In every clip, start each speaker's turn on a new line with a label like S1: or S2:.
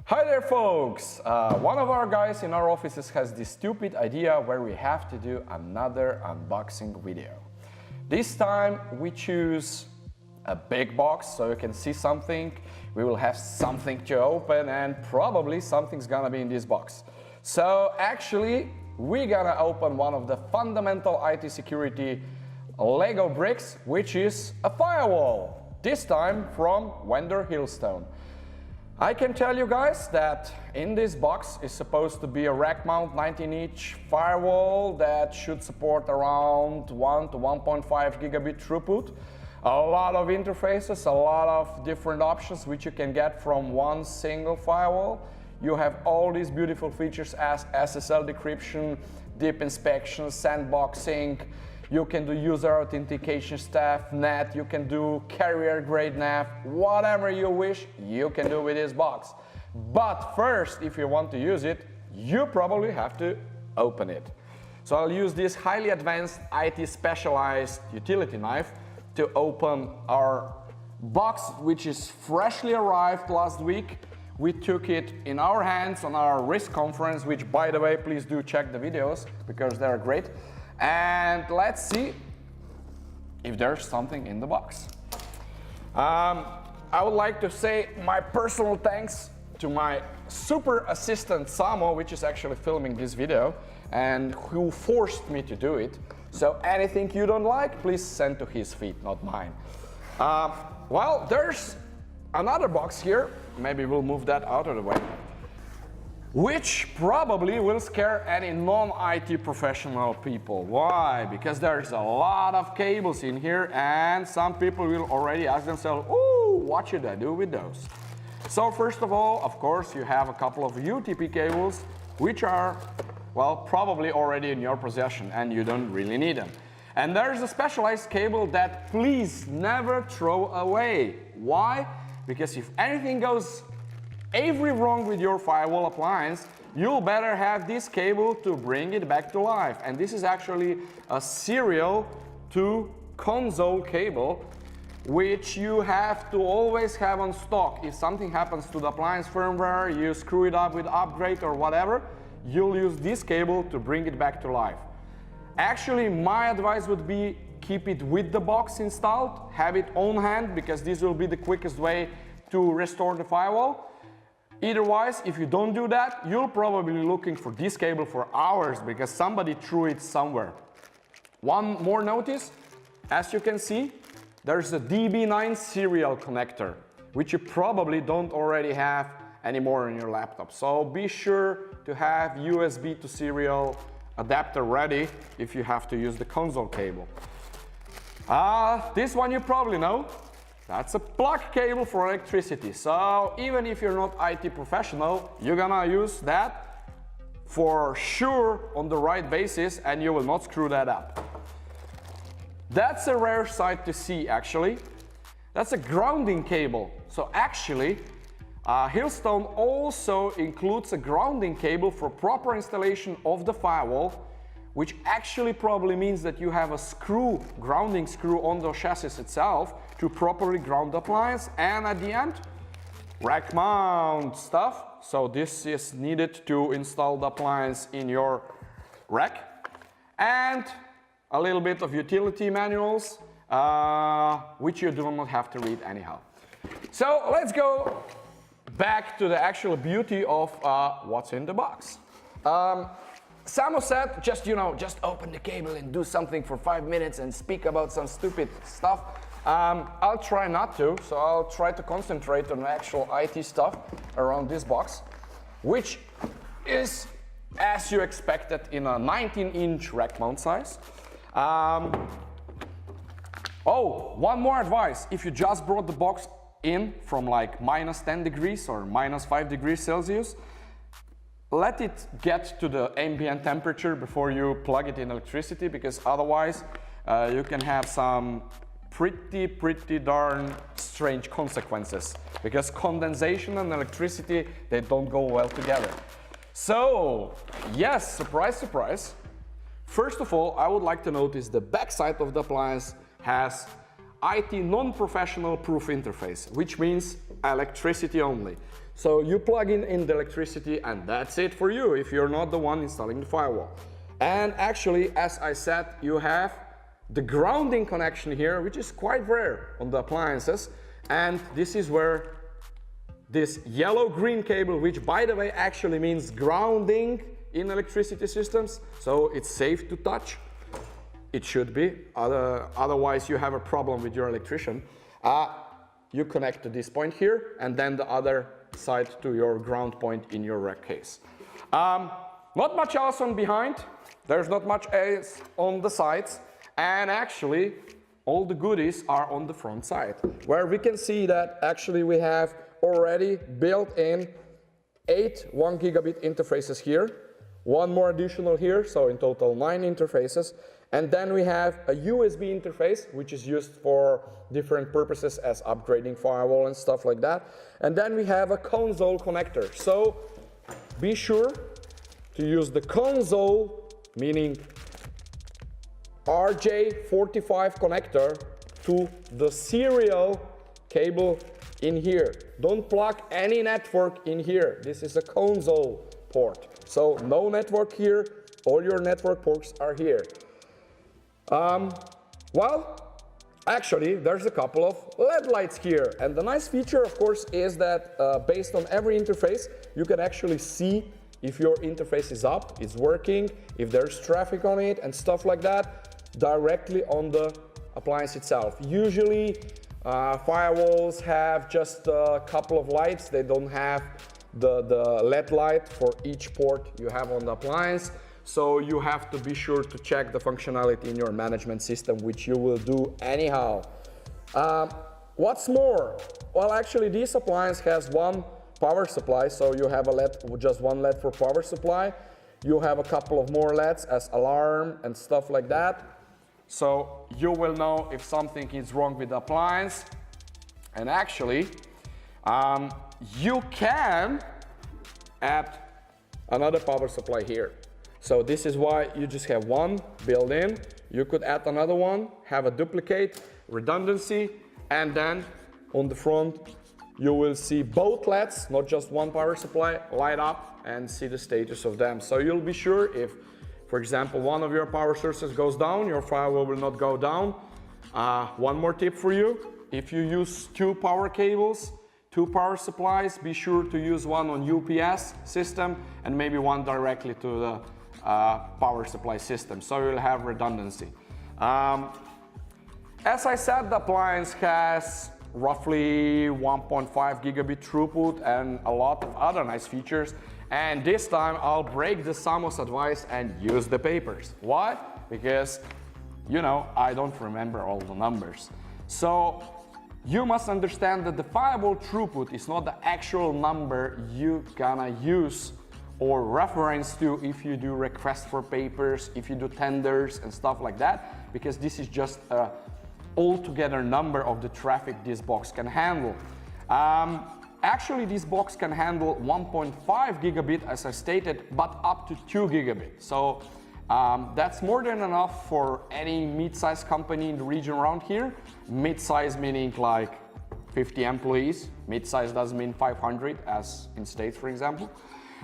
S1: Hi there folks! One of our guys in our offices has this stupid idea where we have to do another unboxing video. This time we choose a big box so you can see something. We will have something to open and probably something's gonna be in this box. So actually we're gonna open one of the fundamental IT security Lego bricks, which is a firewall. This time from vendor Hillstone. I can tell you guys that in this box is supposed to be a rack mount 19-inch firewall that should support around 1 to 1.5 gigabit throughput. A lot of interfaces, a lot of different options which you can get from one single firewall. You have all these beautiful features as SSL decryption, deep inspection, sandboxing. You can do user authentication stuff, NAT, you can do carrier grade NAT, whatever you wish, you can do with this box. But first, if you want to use it, you probably have to open it. So I'll use this highly advanced IT specialized utility knife to open our box, which is freshly arrived last week. We took it in our hands on our RISC conference, which by the way, please do check the videos because they're great. And let's see if there's something in the box. I would like to say my personal thanks to my super assistant Samo, which is actually filming this video and who forced me to do it. So anything you don't like, please send to his feet, not mine. Well, there's another box here. Maybe we'll move that out of the way. Which probably will scare any non-IT professional people. Why? Because there's a lot of cables in here and some people will already ask themselves, ooh, what should I do with those? So first of all, of course, you have a couple of UTP cables which are, well, probably already in your possession and you don't really need them. And there's a specialized cable that please never throw away. Why? Because if anything goes every wrong with your firewall appliance, you'll better have this cable to bring it back to life. And this is actually a serial to console cable, which you have to always have on stock. If something happens to the appliance firmware, you screw it up with upgrade or whatever, you'll use this cable to bring it back to life. Actually, my advice would be keep it with the box installed, have it on hand, because this will be the quickest way to restore the firewall. Otherwise, if you don't do that, you'll probably be looking for this cable for hours because somebody threw it somewhere. One more notice, as you can see, there's a DB9 serial connector, which you probably don't already have anymore in your laptop. So be sure to have USB to serial adapter ready if you have to use the console cable. This one you probably know. That's a plug cable for electricity. So even if you're not IT professional, you're gonna use that for sure on the right basis and you will not screw that up. That's a rare sight to see actually. That's a grounding cable. So actually, Hillstone also includes a grounding cable for proper installation of the firewall, which actually probably means that you have a screw, grounding screw on the chassis itself to properly ground the appliance, and at the end, rack mount stuff. So this is needed to install the appliance in your rack, and a little bit of utility manuals, which you do not have to read anyhow. So let's go back to the actual beauty of what's in the box. Samo said, just open the cable and do something for 5 minutes and speak about some stupid stuff. I'll try not to, so I'll try to concentrate on the actual IT stuff around this box, which is, as you expected, in a 19-inch rack mount size. Oh, one more advice. If you just brought the box in from like -10 degrees or -5 degrees Celsius, let it get to the ambient temperature before you plug it in electricity, because otherwise you can have some pretty darn strange consequences, because condensation and electricity, they don't go well together. So yes, surprise, surprise. First of all, I would like to notice the backside of the appliance has IT non-professional proof interface, which means electricity only. So you plug in the electricity and that's it for you if you're not the one installing the firewall. And actually, as I said, you have the grounding connection here, which is quite rare on the appliances. And this is where this yellow-green cable, which by the way actually means grounding in electricity systems, so it's safe to touch. It should be, otherwise you have a problem with your electrician. You connect to this point here and then the other side to your ground point in your rack case. Not much else on behind. There's not much else on the sides, and actually all the goodies are on the front side, where we can see that actually we have already built in 8 1 gigabit interfaces here, 1 more additional here, so in total 9 interfaces. And then we have a USB interface, which is used for different purposes as upgrading firewall and stuff like that. And then we have a console connector. So be sure to use the console, meaning RJ45 connector, to the serial cable in here. Don't plug any network in here. This is a console port. So no network here, all your network ports are here. Well, actually, there's a couple of LED lights here. And the nice feature, of course, is that based on every interface, you can actually see if your interface is up, it's working, if there's traffic on it and stuff like that, directly on the appliance itself. Usually, firewalls have just a couple of lights. They don't have the LED light for each port you have on the appliance. So you have to be sure to check the functionality in your management system, which you will do anyhow. What's more? Well, actually, this appliance has one power supply, so you have a LED, just one LED for power supply. You have a couple of more LEDs as alarm and stuff like that. So you will know if something is wrong with the appliance. And actually, you can add another power supply here. So this is why you just have one built in. You could add another one, have a duplicate, redundancy, and then on the front you will see both LEDs, not just one power supply, light up and see the status of them. So you'll be sure if, for example, one of your power sources goes down, your firewall will not go down. One more tip for you: if you use 2 power cables, 2 power supplies, be sure to use one on UPS system and maybe one directly to the power supply system, so you'll have redundancy. As I said, the appliance has roughly 1.5 gigabit throughput and a lot of other nice features. And this time I'll break the Samos advice and use the papers. Why? Because, you know, I don't remember all the numbers. So you must understand that the firewall throughput is not the actual number you're gonna use or reference to if you do requests for papers, if you do tenders and stuff like that, because this is just a altogether number of the traffic this box can handle. Actually, this box can handle 1.5 gigabit, as I stated, but up to 2 gigabit. So that's more than enough for any mid-sized company in the region around here. Mid-size meaning like 50 employees. Mid-size doesn't mean 500, as in States, for example.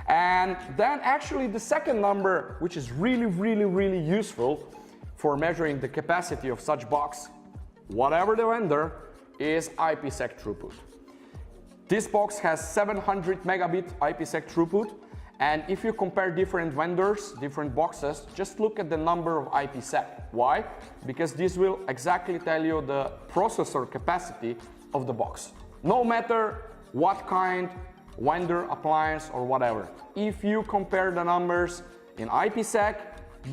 S1: And then actually the second number, which is really useful for measuring the capacity of such box, whatever the vendor, is IPsec throughput. This box has 700 megabit IPsec throughput, and if you compare different vendors, different boxes, just look at the number of IPsec. Why? Because this will exactly tell you the processor capacity of the box. No matter what kind, vendor, appliance, or whatever. If you compare the numbers in IPsec,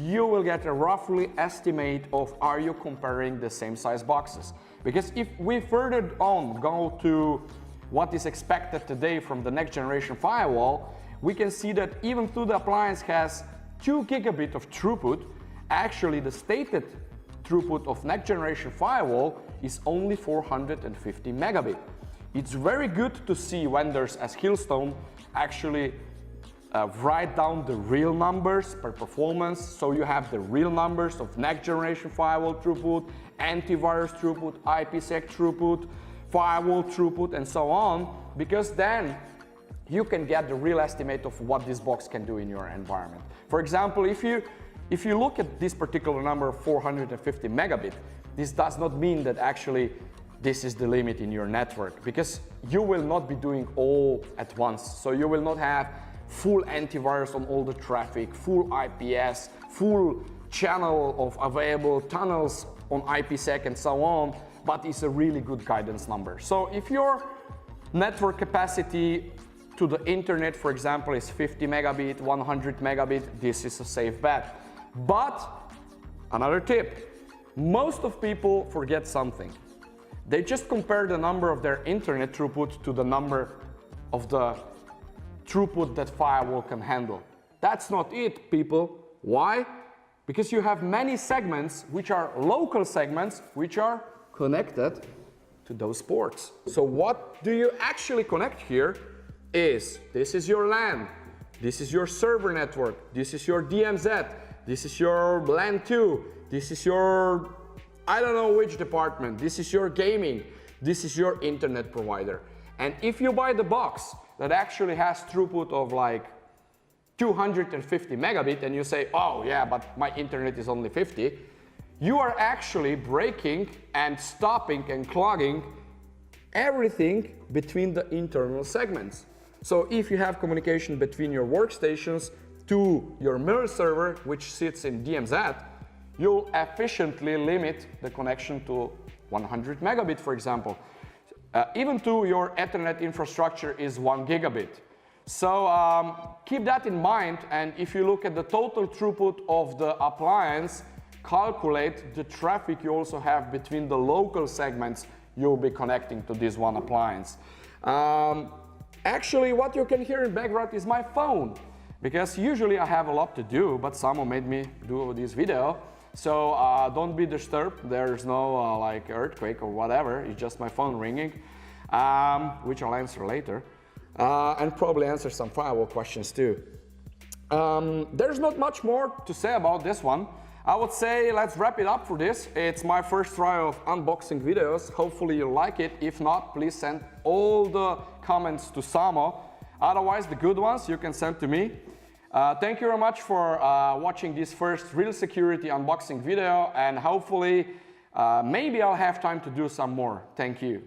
S1: you will get a roughly estimate of are you comparing the same size boxes. Because if we further on go to what is expected today from the next generation firewall, we can see that even though the appliance has 2 gigabit of throughput, actually the stated throughput of next generation firewall is only 450 megabit. It's very good to see vendors as Hillstone actually write down the real numbers per performance, so you have the real numbers of next generation firewall throughput, antivirus throughput, IPsec throughput, firewall throughput, and so on, because then you can get the real estimate of what this box can do in your environment. For example, if you look at this particular number of 450 megabit, this does not mean that actually this is the limit in your network, because you will not be doing all at once. So you will not have full antivirus on all the traffic, full IPS, full channel of available tunnels on IPsec and so on, but it's a really good guidance number. So if your network capacity to the internet, for example, is 50 megabit, 100 megabit, this is a safe bet. But another tip, most of people forget something. They just compare the number of their internet throughput to the number of the throughput that firewall can handle. That's not it, people. Why? Because you have many segments which are local segments which are connected to those ports. So what do you actually connect here is, this is your LAN, this is your server network, this is your DMZ, this is your LAN 2, this is your, I don't know which department, this is your gaming, this is your internet provider. And if you buy the box that actually has throughput of like 250 megabit and you say, oh yeah, but my internet is only 50, you are actually breaking and stopping and clogging everything between the internal segments. So if you have communication between your workstations to your mirror server, which sits in DMZ, you'll efficiently limit the connection to 100 megabit, for example. Even to your Ethernet infrastructure is 1 gigabit. So keep that in mind, and if you look at the total throughput of the appliance, calculate the traffic you also have between the local segments you'll be connecting to this one appliance. Actually, what you can hear in background is my phone, because usually I have a lot to do, but someone made me do this video. So don't be disturbed, there's no like earthquake or whatever, it's just my phone ringing, which I'll answer later, and probably answer some firewall questions too. There's not much more to say about this one. I would say let's wrap it up for this. It's my first try of unboxing videos. Hopefully you like it. If not, please send all the comments to Samo. Otherwise, the good ones you can send to me. Thank you very much for watching this first real security unboxing video, and hopefully maybe I'll have time to do some more. Thank you.